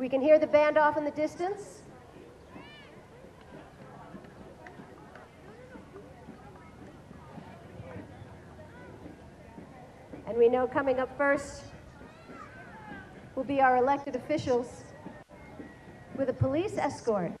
We can hear the band off in the distance. And we know coming up first will be our elected officials with a police escort.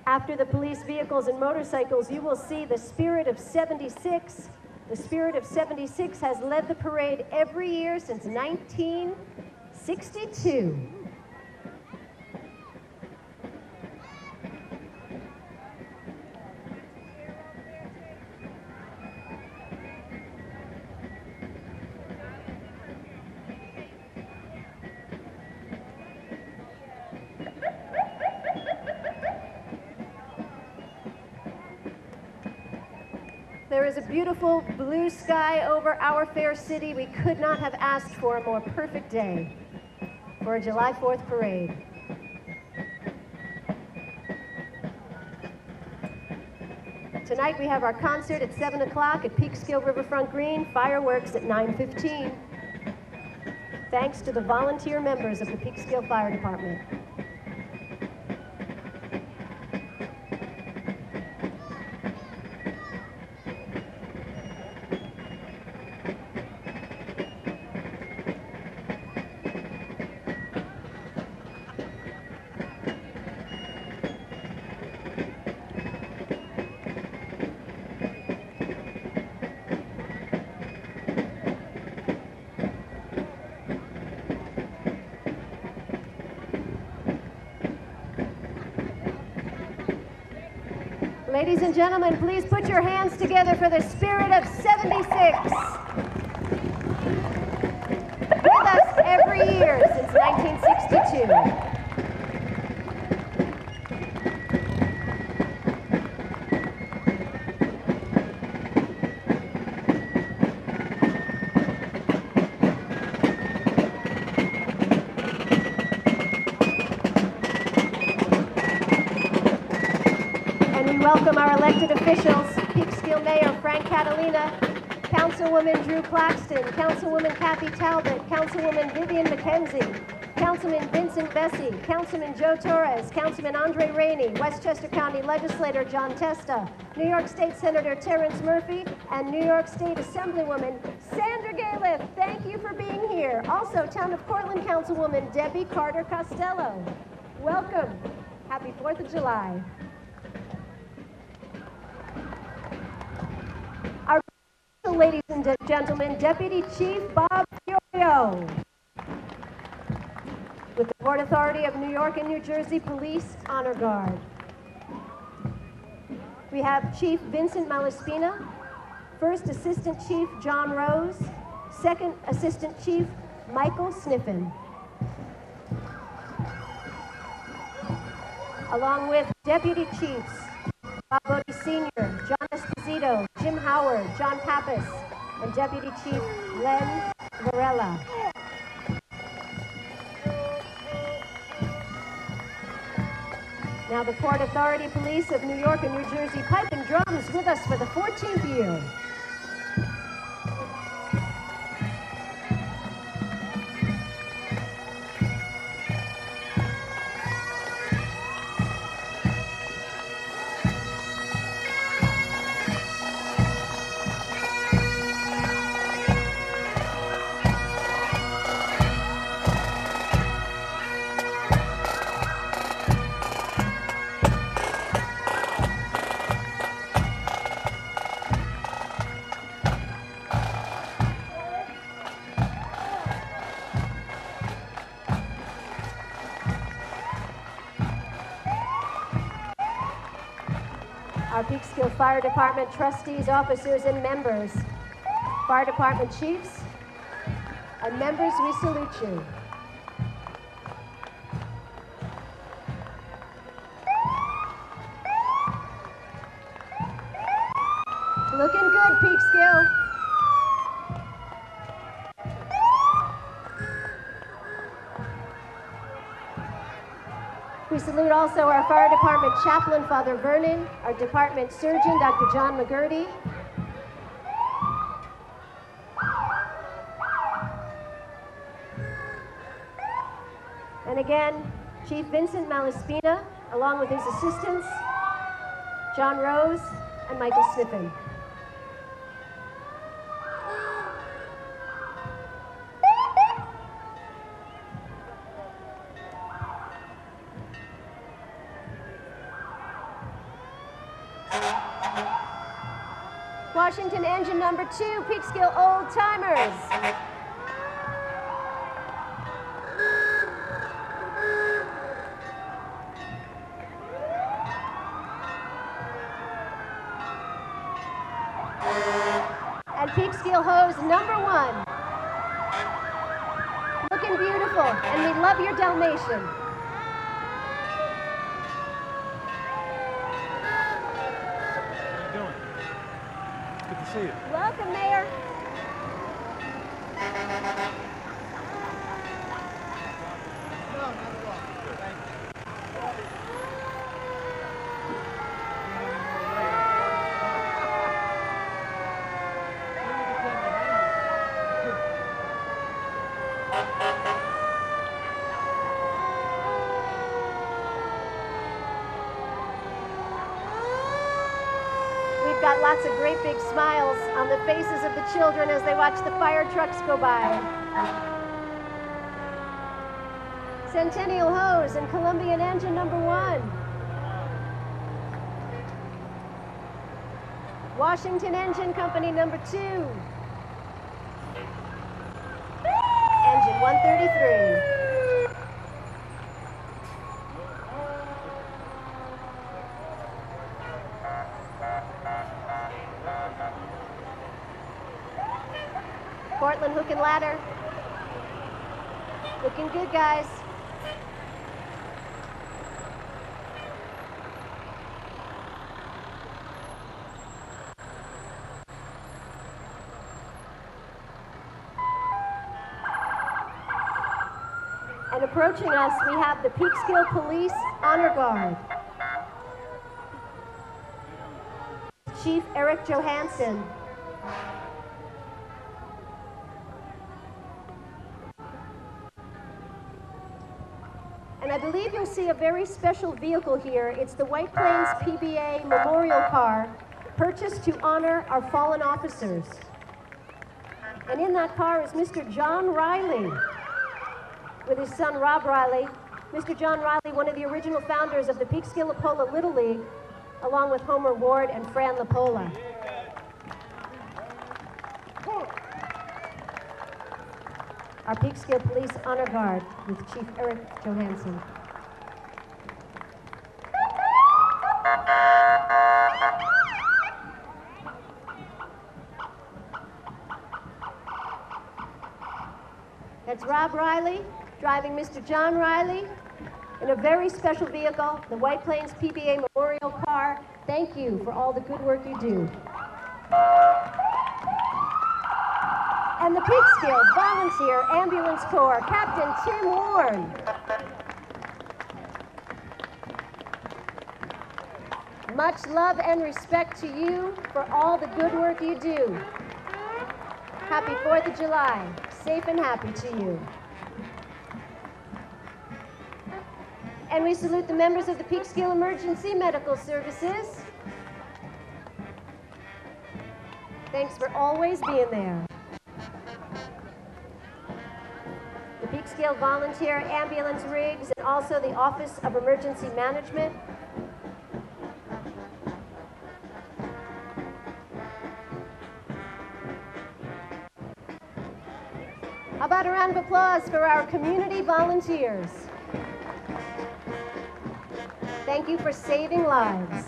After the police vehicles and motorcycles, you will see the Spirit of 76. The Spirit of 76 has led the parade every year since 1962. There is a beautiful blue sky over our fair city. We could not have asked for a more perfect day for a July 4th parade. Tonight we have our concert at 7 o'clock at Peekskill Riverfront Green, fireworks at 9:15. Thanks to the volunteer members of the Peekskill Fire Department. Ladies and gentlemen, please put your hands together for the Spirit of 76. With us every year since 1962. Welcome our elected officials, Peekskill Mayor Frank Catalina, Councilwoman Drew Claxton, Councilwoman Kathy Talbot, Councilwoman Vivian McKenzie, Councilman Vincent Bessie, Councilman Joe Torres, Councilman Andre Rainey, Westchester County Legislator John Testa, New York State Senator Terrence Murphy, and New York State Assemblywoman Sandra Galiff. Thank you for being here. Also, Town of Cortland Councilwoman Debbie Carter Costello. Welcome. Happy 4th of July. Ladies and gentlemen, Deputy Chief Bob Fiorio. With the Port Authority of New York and New Jersey Police Honor Guard. We have Chief Vincent Malaspina, First Assistant Chief John Rose, Second Assistant Chief Michael Sniffen. Along with Deputy Chiefs Bob Bodie Sr., John Esposito, Jim Howard, John Pappas, and Deputy Chief Len Varela. Now the Port Authority Police of New York and New Jersey pipe and drums with us for the 14th year. Our Peekskill Fire Department trustees, officers, and members, Fire Department chiefs, and members, we salute you. Looking good, Peekskill. We salute also our fire department chaplain, Father Vernon, our department surgeon, Dr. John McGurty. And again, Chief Vincent Malaspina, along with his assistants, John Rose and Michael Sniffen. Washington engine number 2, Peekskill Old Timers. And Peekskill hose number 1. Looking beautiful, and we love your Dalmatian. How you doing? Good to see you. Welcome, Mayor. No, not at all. Good. Thank you. We've got lots of great big smiles on the faces of the children as they watch the fire trucks go by. Centennial hose and Columbian engine number 1. Washington Engine Company number 2. Engine 133. Portland Hook and Ladder. Looking good, guys. And approaching us, we have the Peekskill Police Honor Guard. Chief Eric Johansson. And I believe you'll see a very special vehicle here. It's the White Plains PBA Memorial Car, purchased to honor our fallen officers. And in that car is Mr. John Riley, with his son Rob Riley. Mr. John Riley, one of the original founders of the Peekskill-Lapola Little League, along with Homer Ward and Fran Lapola. Our Peekskill Police Honor Guard with Chief Eric Johansson. That's Rob Riley driving Mr. John Riley in a very special vehicle, the White Plains PBA Memorial Car. Thank you for all the good work you do. And the Peekskill Volunteer Ambulance Corps, Captain Tim Warren. Much love and respect to you for all the good work you do. Happy 4th of July. Safe and happy to you. And we salute the members of the Peekskill Emergency Medical Services. Thanks for always being there. The Peekskill Volunteer Ambulance Rigs and also the Office of Emergency Management. How about a round of applause for our community volunteers? Thank you for saving lives.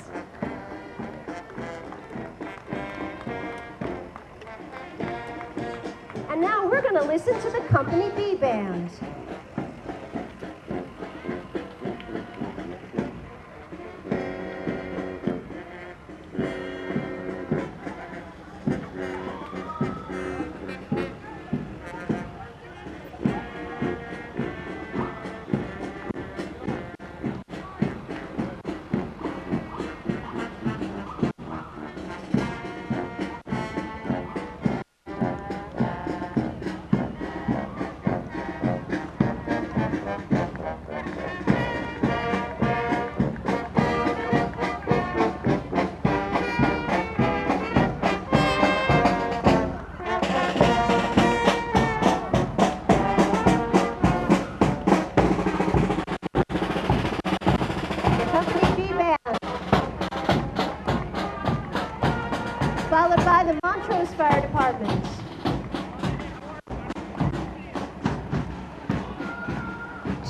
And now we're going to listen to the Company B Band.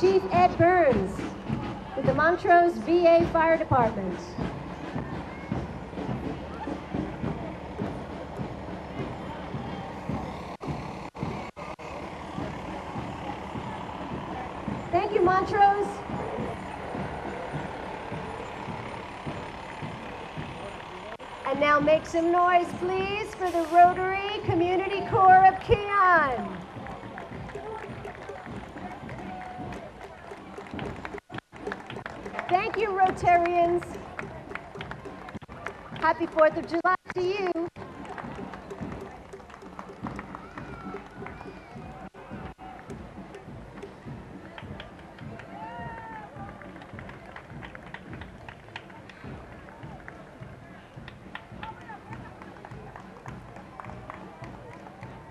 Chief Ed Burns with the Montrose VA Fire Department. Thank you, Montrose. And now make some noise, please, for the Rotary Community Corps of Keon. Thank you, Rotarians. Happy 4th of July to you.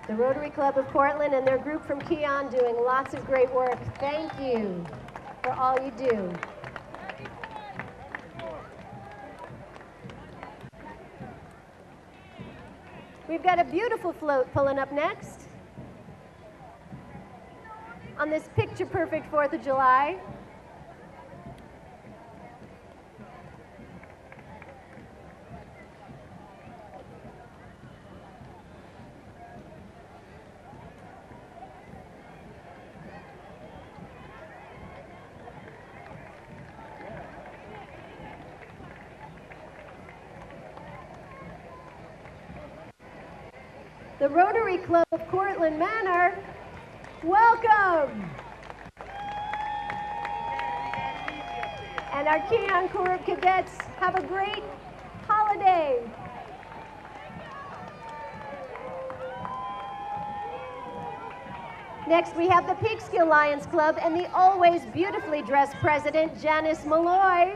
The Rotary Club of Portland and their group from Keon doing lots of great work. Thank you for all you do. We've got a beautiful float pulling up next on this picture-perfect 4th of July. The Rotary Club of Cortlandt Manor, welcome! And our Keon Corps of Cadets, have a great holiday. Next, we have the Peekskill Lions Club and the always beautifully dressed president, Janice Malloy.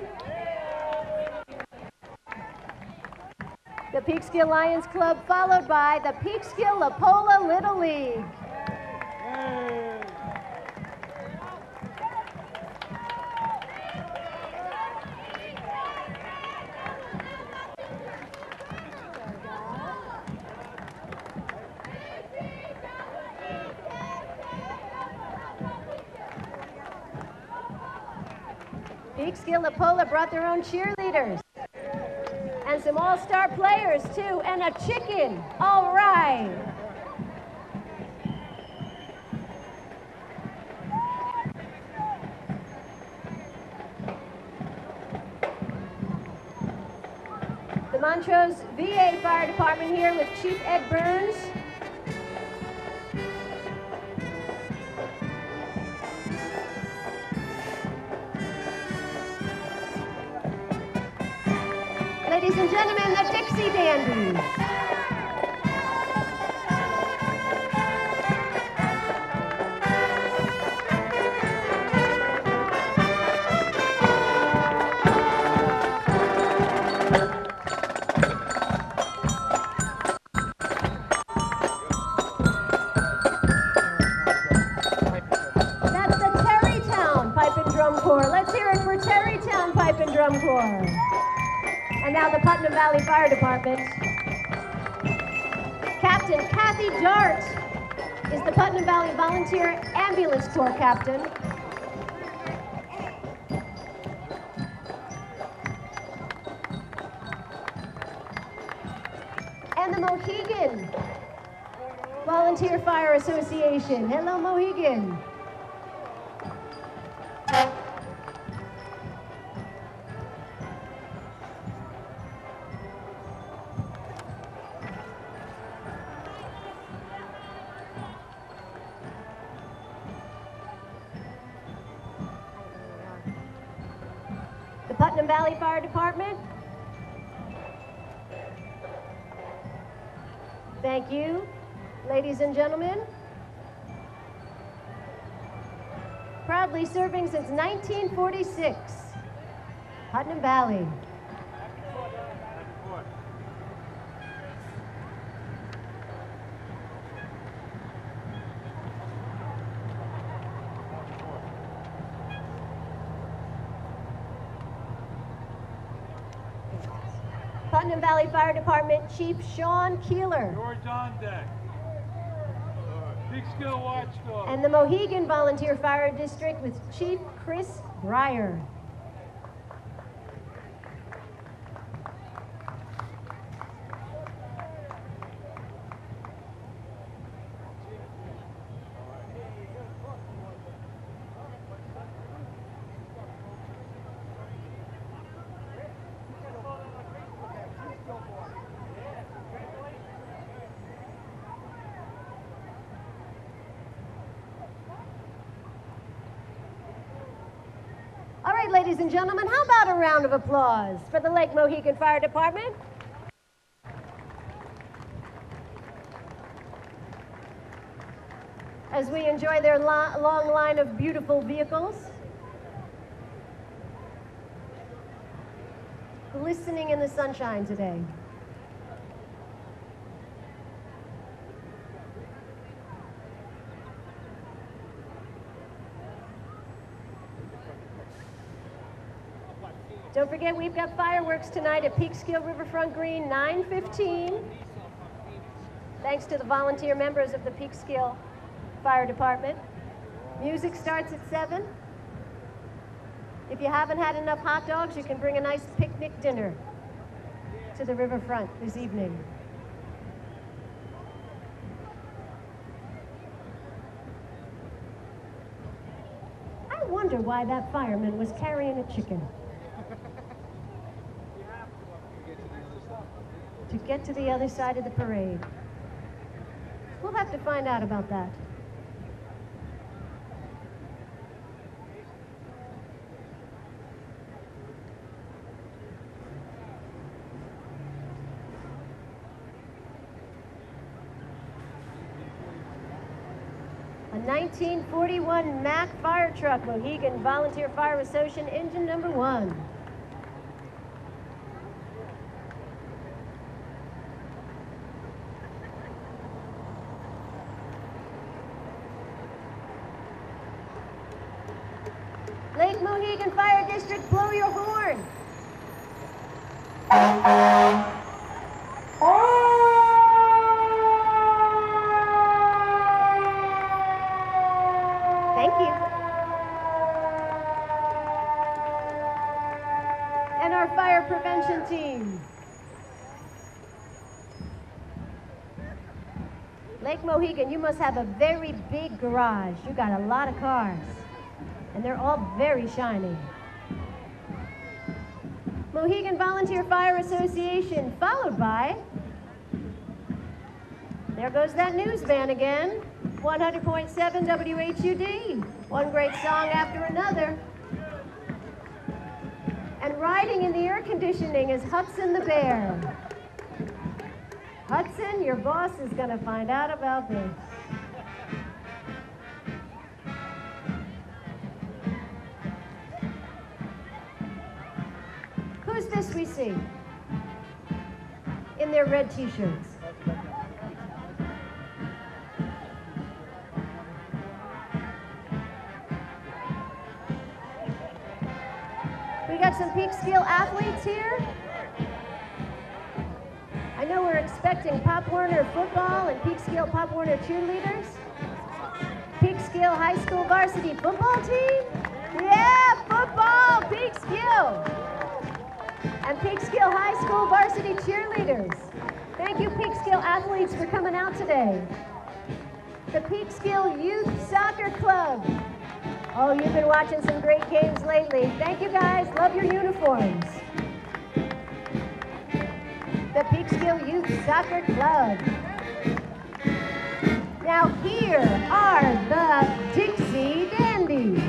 The Peekskill Lions Club, followed by the Peekskill Lapola Little League. Peekskill Lapola brought their own cheerleaders. And some all-star players, too, and a chicken. All right. The Montrose VA Fire Department here with Chief Ed Burns. Ladies and gentlemen, the Dixie Dandies. That's the Terrytown Pipe and Drum Corps. Let's hear it for Terrytown Pipe and Drum Corps. And now the Putnam Valley Fire Department. Captain Kathy Dart is the Putnam Valley Volunteer Ambulance Corps Captain. And the Mohegan Volunteer Fire Association. Hello, Mohegan. Putnam Valley Fire Department. Thank you, ladies and gentlemen. Proudly serving since 1946, Putnam Valley. Putnam Valley Fire Department Chief Sean Keeler. George on deck. Peekskill Watchdog. And the Mohegan Volunteer Fire District with Chief Chris Breyer. All right, ladies and gentlemen, how about a round of applause for the Lake Mohegan Fire Department? As we enjoy their long line of beautiful vehicles, glistening in the sunshine today. Don't forget, we've got fireworks tonight at Peekskill Riverfront Green, 9:15. Thanks to the volunteer members of the Peekskill Fire Department. Music starts at 7. If you haven't had enough hot dogs, you can bring a nice picnic dinner to the riverfront this evening. I wonder why that fireman was carrying a chicken. To get to the other side of the parade. We'll have to find out about that. A 1941 Mack fire truck, Mohegan Volunteer Fire Association, engine number 1. Lake Mohegan Fire District, blow your horn. Thank you. And our fire prevention team. Lake Mohegan, you must have a very big garage. You got a lot of cars. And they're all very shiny. Mohegan Volunteer Fire Association, followed by, there goes that news van again, 100.7 WHUD, one great song after another. And riding in the air conditioning is Hudson the Bear. Hudson, your boss is gonna find out about this. Who's this we see in their red t-shirts? We got some Peekskill athletes here. I know we're expecting Pop Warner football and Peekskill Pop Warner cheerleaders. Peekskill High School varsity football team? Yeah, football, Peekskill! And Peekskill High School varsity cheerleaders. Thank you, Peekskill athletes, for coming out today. The Peekskill Youth Soccer Club. Oh, you've been watching some great games lately. Thank you, guys. Love your uniforms. The Peekskill Youth Soccer Club. Now here are the Dixie Dandies.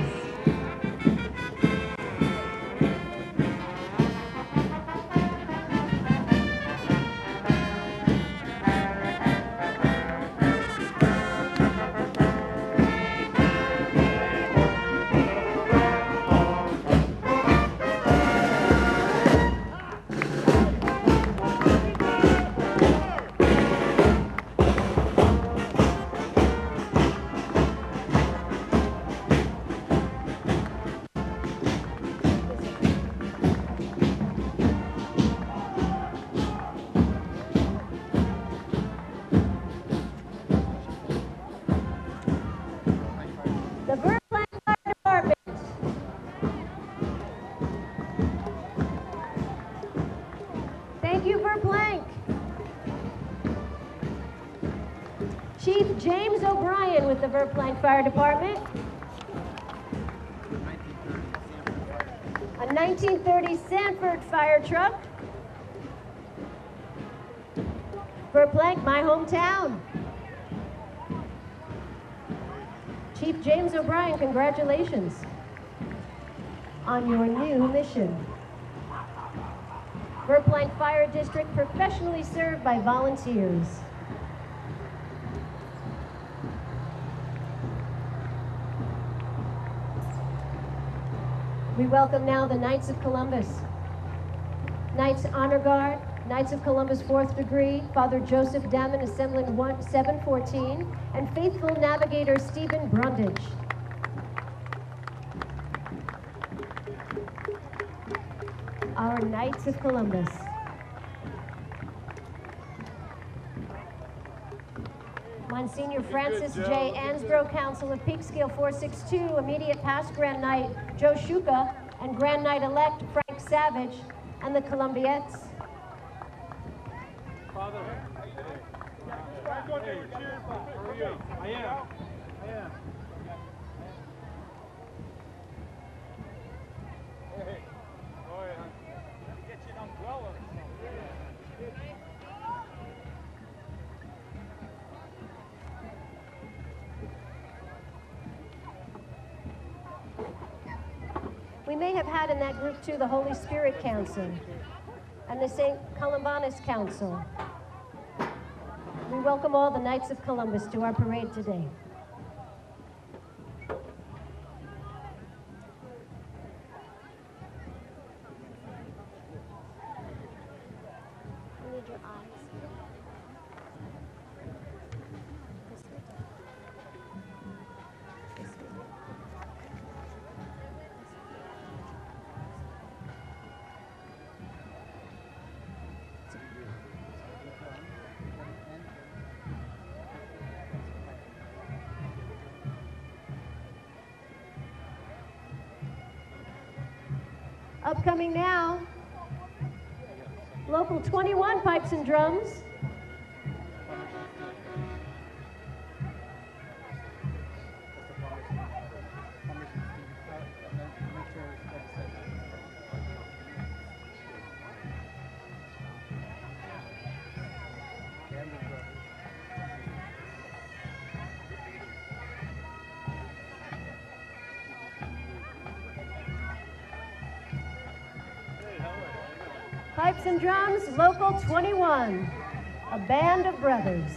Chief James O'Brien with the Verplank Fire Department. A 1930 Sanford fire truck. Verplank, my hometown. Chief James O'Brien, congratulations on your new mission. Verplank Fire District, professionally served by volunteers. We welcome now the Knights of Columbus. Knights Honor Guard, Knights of Columbus 4th Degree, Father Joseph Damon, Assembling 714, and Faithful Navigator Stephen Brundage. Our Knights of Columbus. Monsignor Francis J. Ansbro, Council of Peekskill 462, immediate past Grand Knight Joe Shuka, and Grand Knight-elect Frank Savage, and the Columbiettes. Father, how you doing? How are you? I am. Hey. Oh, yeah. Get you an umbrella. We may have had in that group too the Holy Spirit Council and the St. Columbanus Council. We welcome all the Knights of Columbus to our parade today. I need your eyes. Upcoming now, Local 21 Pipes and Drums. Pipes and Drums, Local 21, a band of brothers.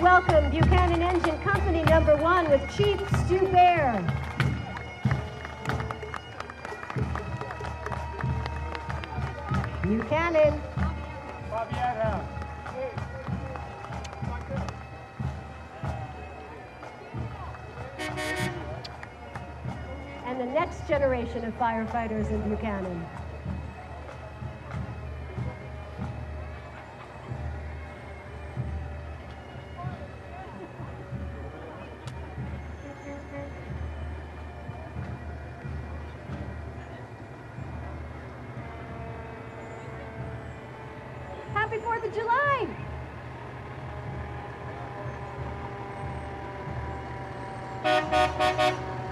Welcome Buchanan Engine Company number 1 with Chief Stu Bear. Buchanan. And the next generation of firefighters in Buchanan. Happy 4th of July!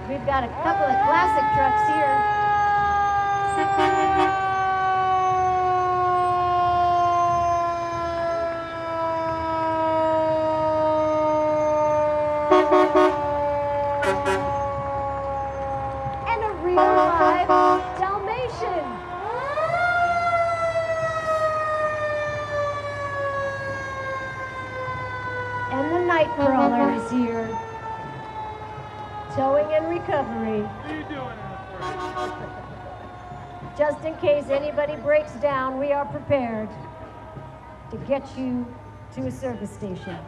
We've got a couple of classic trucks here. And a real live Dalmatian. And the Nightcrawler is here. and recovery. What are you doing in the first? Just in case anybody breaks down, we are prepared to get you to a service station.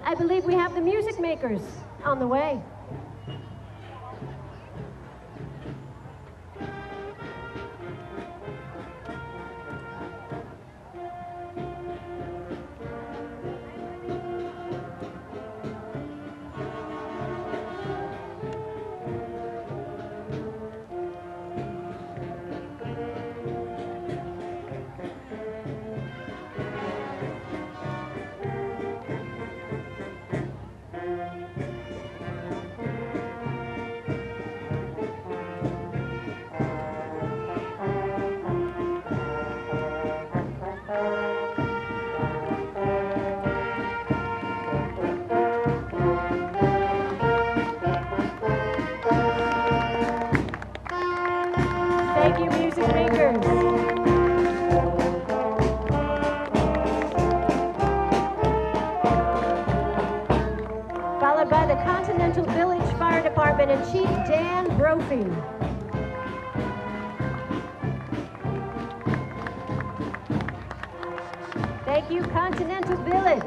I believe we have the music makers on the way. Thank you, music makers. Followed by the Continental Village Fire Department and Chief Dan Brophy. Thank you, Continental Village.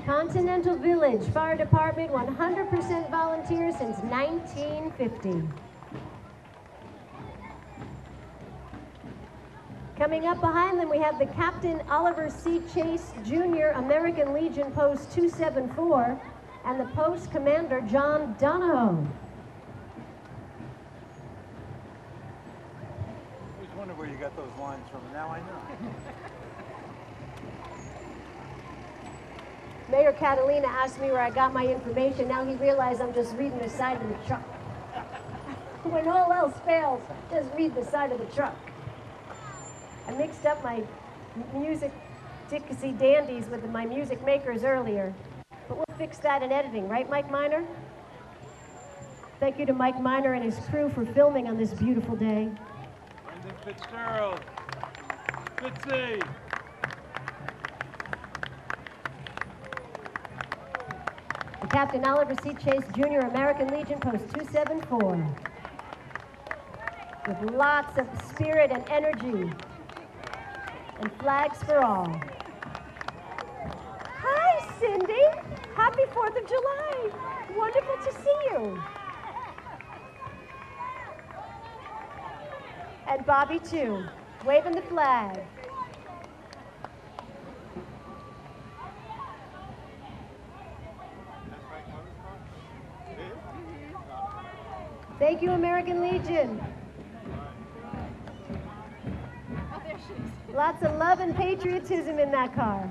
Continental Village Fire Department, 100% volunteer since 1950. Coming up behind them, we have the Captain Oliver C. Chase Jr. American Legion Post 274 and the Post Commander John Donahoe. I always wondered where you got those lines from, and now I know. Mayor Catalina asked me where I got my information. Now he realized I'm just reading the side of the truck. When all else fails, just read the side of the truck. I mixed up my music Dixie dandies with my music makers earlier, but we'll fix that in editing, right, Mike Miner? Thank you to Mike Miner and his crew for filming on this beautiful day. Brendan Fitzgerald. Fitzy. The Captain Oliver C. Chase Jr. American Legion Post 274. With lots of spirit and energy. And flags for all. Hi, Cindy. Happy 4th of July. Wonderful to see you. And Bobby, too, waving the flag. Thank you, American Legion. Lots of love and patriotism in that car.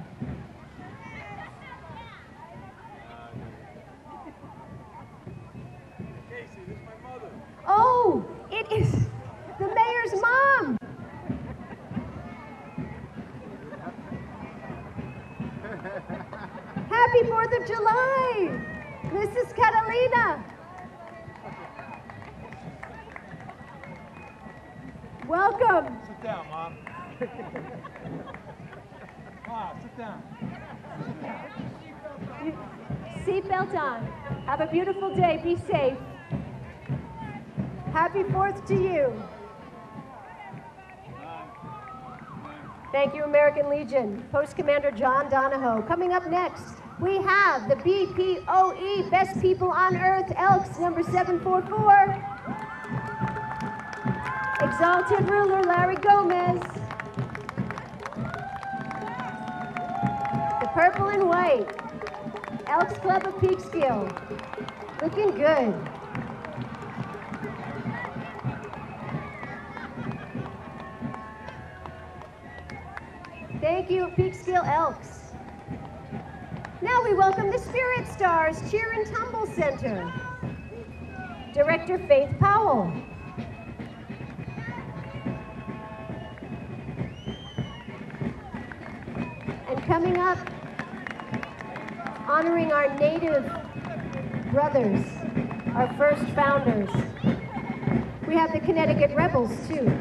Casey, this is my mother. Oh, it is the mayor's mom. Happy 4th of July, Mrs. Catalina. Welcome. Sit down, Mom. Mom, sit down. Seatbelt on. Have a beautiful day. Be safe. Happy 4th to you. Thank you, American Legion. Post Commander John Donahoe. Coming up next, we have the BPOE, Best People on Earth, Elks, number 744. Exalted Ruler Larry Gomez. The Purple and White, Elks Club of Peekskill. Looking good. Thank you, Peekskill Elks. Now we welcome the Spirit Stars Cheer and Tumble Center. Director Faith Powell. Coming up, honoring our native brothers, our first founders. We have the Connecticut Rebels, too.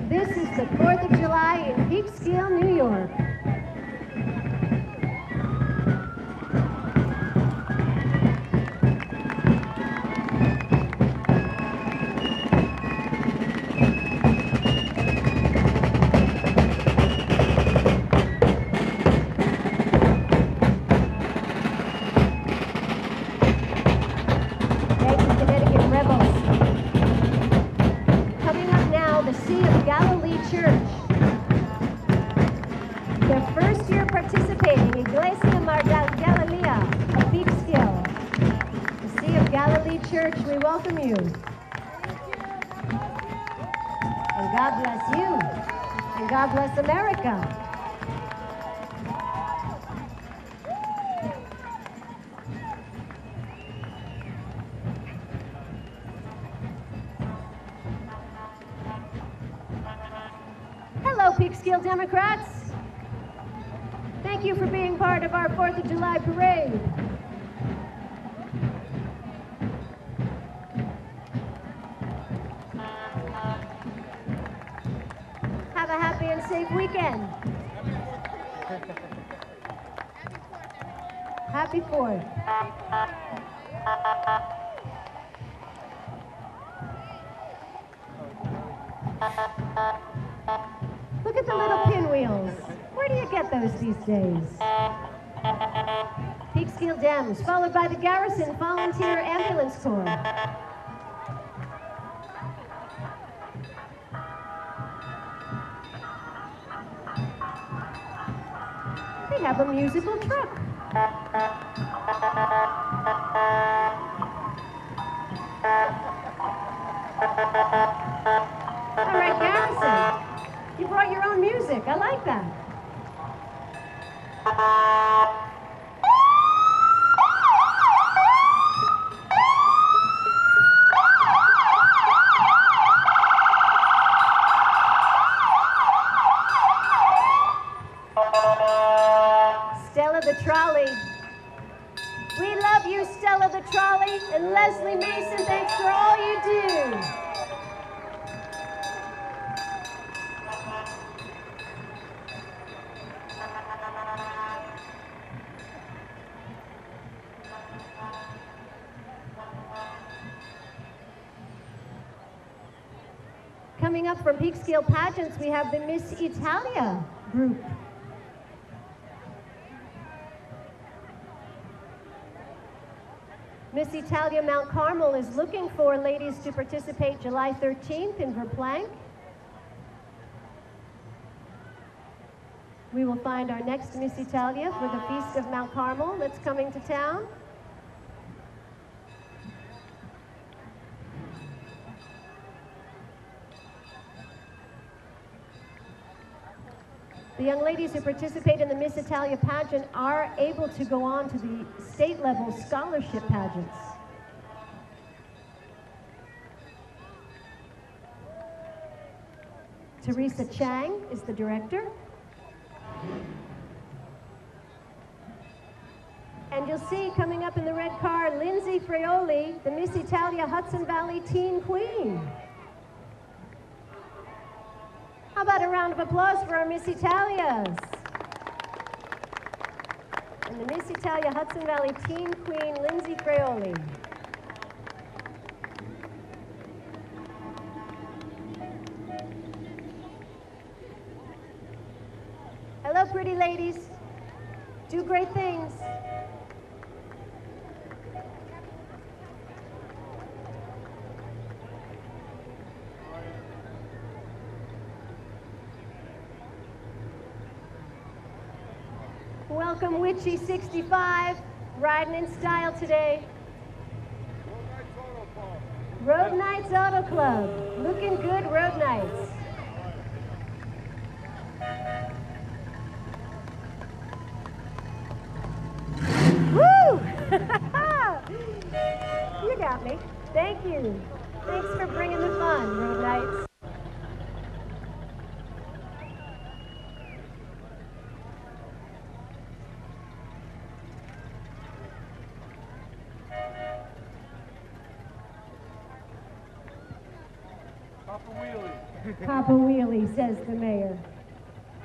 This is the 4th of July in Peekskill, New York. Church, we welcome you. And God bless you. And God bless America. Hello, Peekskill Democrats. Thank you for being part of our 4th of July parade. Have a happy and safe weekend. Happy 4th. Look at the little pinwheels. Where do you get those these days? Peekskill Dems, followed by the Garrison Volunteer Ambulance Corps. They have a musical truck. All right, Garrison, you brought your own music. I like that. Stella the Trolley. We love you, Stella the Trolley, and Leslie Mason, thanks for all you do. Coming up from Peekskill Pageants, we have the Miss Italia group. Miss Italia Mount Carmel is looking for ladies to participate July 13th in Verplank. We will find our next Miss Italia for the Feast of Mount Carmel that's coming to town. The young ladies who participate in the Miss Italia pageant are able to go on to the state-level scholarship pageants. Teresa Chang is the director. And you'll see coming up in the red car, Lindsay Freoli, the Miss Italia Hudson Valley Teen Queen. How about a round of applause for our Miss Italias? And the Miss Italia Hudson Valley Teen Queen, Lindsay Freoli. Hello, pretty ladies. Do great things. Welcome Witchy 65, riding in style today. Road Nights Auto Club, looking good Road Nights. Woo! You got me. Thank you. Thanks for bringing the fun, Road Knights. Papa Wheelie. Papa Wheelie, says the mayor.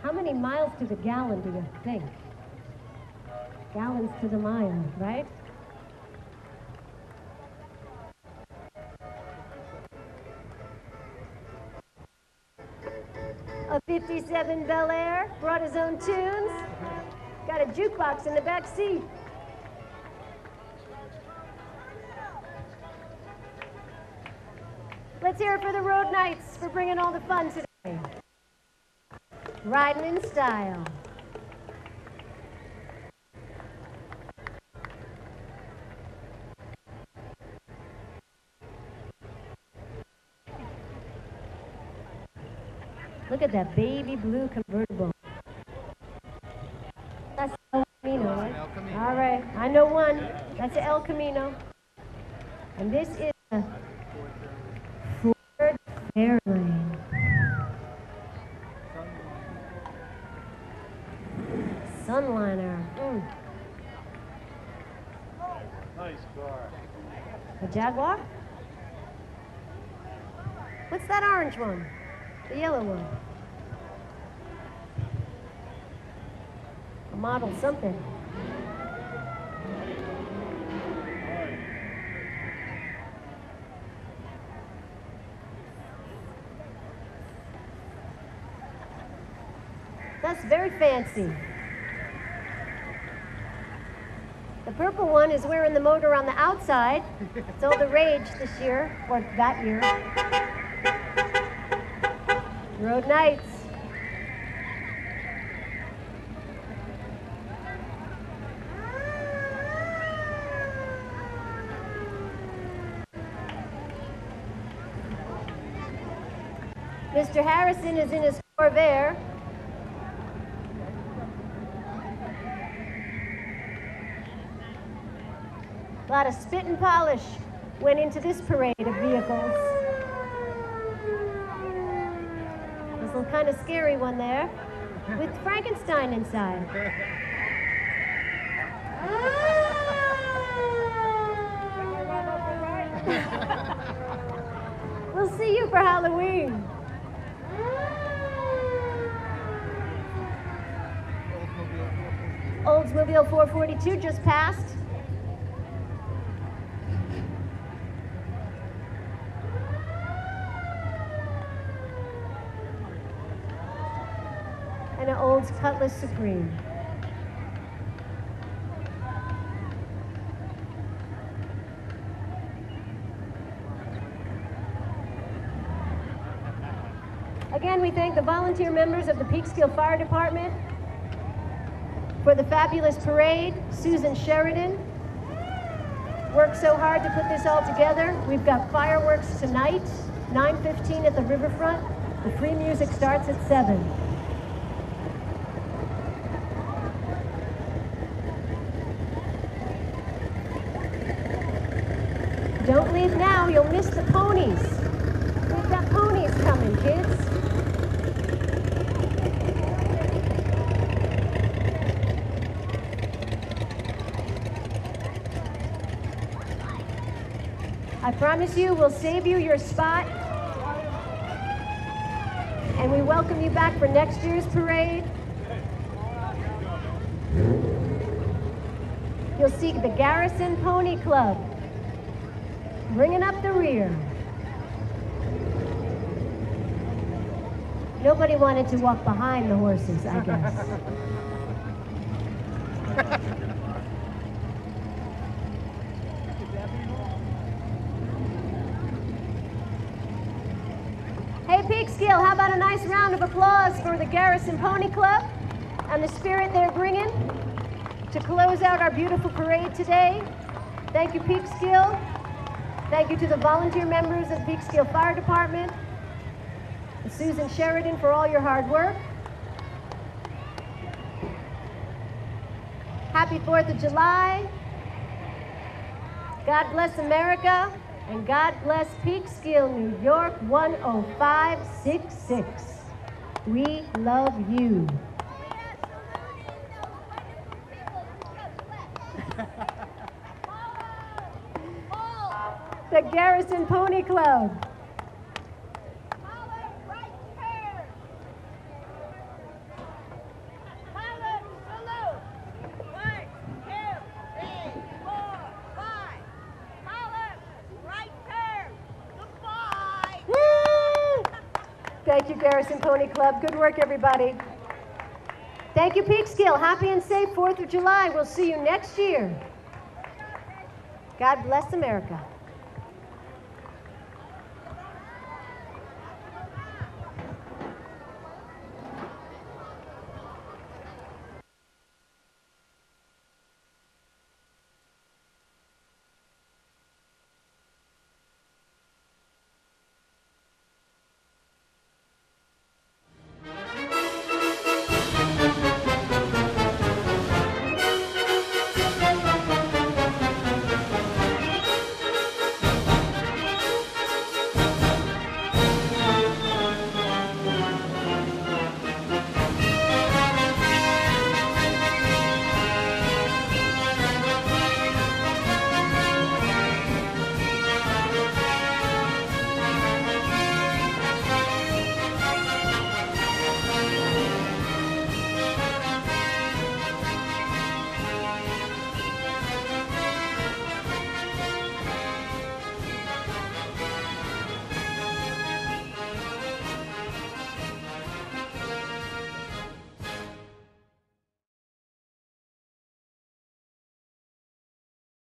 How many miles to the gallon do you think? Gallons to the mile, right? A 57 Bel Air, brought his own tunes. Got a jukebox in the back seat. Let's hear it for the Road Knights for bringing all the fun today. Riding in style. Look at that baby blue convertible. That's El Camino, right? All right, I know one. That's El Camino. And this is a Ford Fairlane. Sunliner. Nice car. A Jaguar? What's that orange one? The yellow one? A model something. That's very fancy. The purple one is wearing the motor on the outside. It's all the rage this year, or that year. Road Knights. Mr. Harrison is in his Corvair. A lot of spit and polish went into this parade of vehicles. There's a little kind of scary one there with Frankenstein inside. We'll see you for Halloween. Oldsmobile 442 just passed. And an Olds Cutlass Supreme. Again, we thank the volunteer members of the Peekskill Fire Department for the fabulous parade. Susan Sheridan worked so hard to put this all together. We've got fireworks tonight, 9:15 at the riverfront. The free music starts at 7. Don't leave now, you'll miss the ponies. We've got ponies coming, kids. I promise you, we'll save you your spot. And we welcome you back for next year's parade. You'll see the Garrison Pony Club bringing up the rear. Nobody wanted to walk behind the horses, I guess. Hey, Peekskill, how about a nice round of applause for the Garrison Pony Club and the spirit they're bringing to close out our beautiful parade today. Thank you, Peekskill. Thank you to the volunteer members of the Peekskill Fire Department, and Susan Sheridan for all your hard work. Happy 4th of July. God bless America. And God bless Peekskill, New York 10566. We love you. The Garrison Pony Club. Thank you, Garrison Pony Club. Good work, everybody. Thank you, Peekskill. Happy and safe 4th of July. We'll see you next year. God bless America.